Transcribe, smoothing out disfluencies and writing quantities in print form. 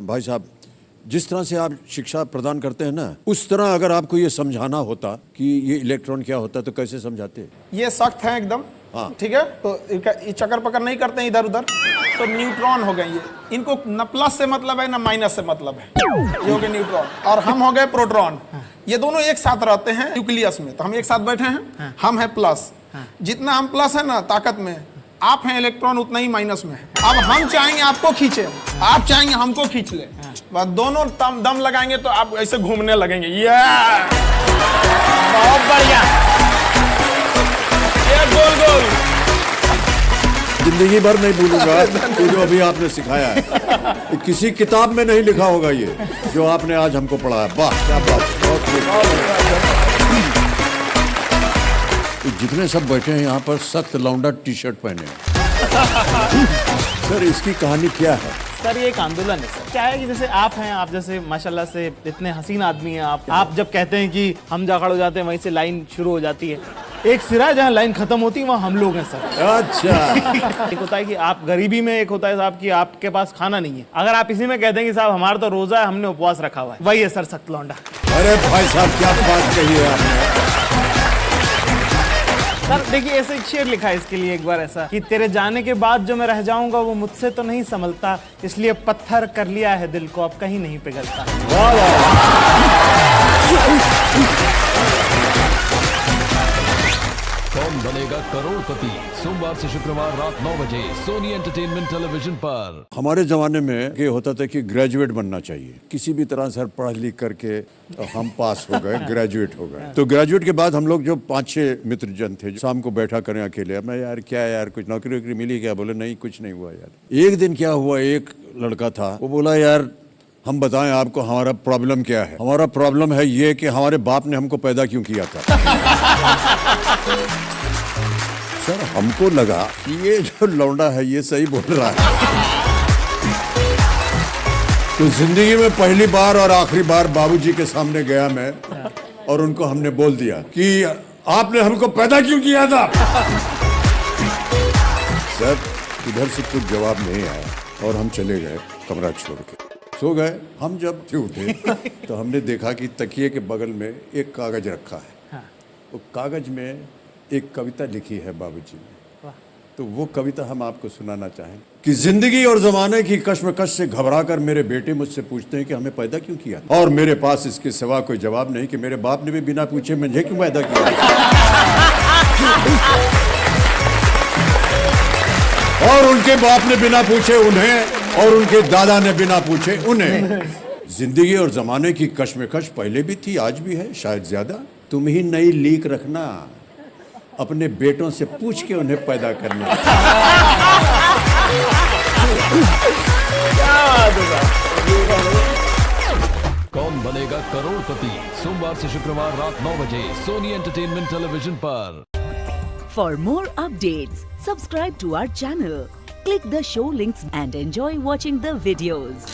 भाई साहब, जिस तरह से आप शिक्षा प्रदान करते हैं ना, उस तरह अगर आपको ये समझाना होता कि ये इलेक्ट्रॉन क्या होता है तो कैसे समझाते? ये सख्त है एकदम। हाँ। ठीक है, तो ये चक्कर पकड़ नहीं करते हैं इधर उधर। तो न्यूट्रॉन हो गए ये, इनको न प्लस से मतलब है न माइनस से मतलब है। ये हो गए न्यूट्रॉन और हम हो गए प्रोटॉन। ये दोनों एक साथ रहते हैं न्यूक्लियस में, तो हम एक साथ बैठे हैं। हम है प्लस, जितना हम प्लस है ना ताकत में, आप हैं इलेक्ट्रॉन उतना ही माइनस में है। अब हम चाहेंगे आपको खींचे, आप चाहेंगे हमको खींच ले, बस दोनों दम लगाएंगे तो आप ऐसे घूमने लगेंगे। ये बहुत बढ़िया। ये गोल गोल जिंदगी भर नहीं भूलूंगा तो जो अभी आपने सिखाया है। ये किसी किताब में नहीं लिखा होगा ये जो आपने आज हमको पढ़ाया। वाह क्या बात है, बहुत जितने सब बैठे हैं यहाँ पर सख्त लौंडा टी शर्ट पहने हैं। सर इसकी कहानी क्या है? सर ये एक आंदोलन है सर। क्या है कि जैसे आप हैं, आप जैसे माशाल्लाह से इतने हसीन आदमी हैं आप जब कहते हैं कि हम जा खड़े हो जाते हैं वहीं से लाइन शुरू हो जाती है। एक सिरा जहाँ लाइन खत्म होती है वहाँ हम लोग हैं सर। अच्छा। एक होता है कि आप गरीबी में, एक होता है साहब कि आपके पास खाना नहीं है। अगर आप इसी में कहते हैं कि साहब हमारा तो रोजा है, हमने उपवास रखा हुआ है, वही है सर सख्त लौंडा। अरे भाई साहब क्या बात कही है आपने। सर देखिए ऐसे एक शेर लिखा है इसके लिए एक बार ऐसा कि तेरे जाने के बाद जो मैं रह जाऊंगा वो मुझसे तो नहीं संभलता, इसलिए पत्थर कर लिया है दिल को, अब कहीं नहीं पिघलता। वाह कौन बनेगा करोड़पति, सोमवार से शुक्रवार रात 9 बजे सोनी एंटरटेनमेंट टेलीविजन पर। हमारे जमाने में ये होता था कि ग्रेजुएट बनना चाहिए, किसी भी तरह से पढ़ लिख करके हम पास हो गए, ग्रेजुएट हो गए। तो ग्रेजुएट के बाद हम लोग जो 5-6 मित्र जन थे, शाम को बैठा करें अकेले, मैं यार क्या यार कुछ नौकरी वोकरी मिली क्या? बोले नहीं कुछ नहीं हुआ यार। एक दिन क्या हुआ, एक लड़का था वो बोला यार हम बताएं आपको हमारा प्रॉब्लम क्या है। हमारा प्रॉब्लम है ये कि हमारे बाप ने हमको पैदा क्यों किया था। सर हमको लगा कि ये जो लौंडा है ये सही बोल रहा है। तो जिंदगी में पहली बार और आखिरी बार बाबूजी के सामने गया मैं और उनको हमने बोल दिया कि आपने हमको पैदा क्यों किया था। सर इधर से कुछ जवाब नहीं आया और हम चले गए कमरा छोड़ के, सो गए। हम जब उठे तो हमने देखा कि तकिए के बगल में एक कागज रखा है। वो कागज में एक कविता लिखी है बाबूजी ने। तो वो कविता हम आपको सुनाना चाहें कि जिंदगी और जमाने की कश्मकश से घबराकर मेरे बेटे मुझसे पूछते हैं कि हमें पैदा क्यों किया, और मेरे पास इसके सिवा कोई जवाब नहीं कि मेरे बाप ने भी बिना पूछे मुझे क्यों पैदा किया, और उनके बाप ने बिना पूछे उन्हें, और उनके दादा ने बिना पूछे उन्हें। जिंदगी और जमाने की कश्मकश पहले भी थी, आज भी है, शायद ज्यादा। तुम ही नई लीक रखना, अपने बेटों से पूछ के उन्हें पैदा करना। कौन बनेगा करोड़पति, सोमवार से शुक्रवार रात 9 बजे सोनी एंटरटेनमेंट टेलीविजन पर। For more updates, subscribe to our channel, click the show links and enjoy watching the videos.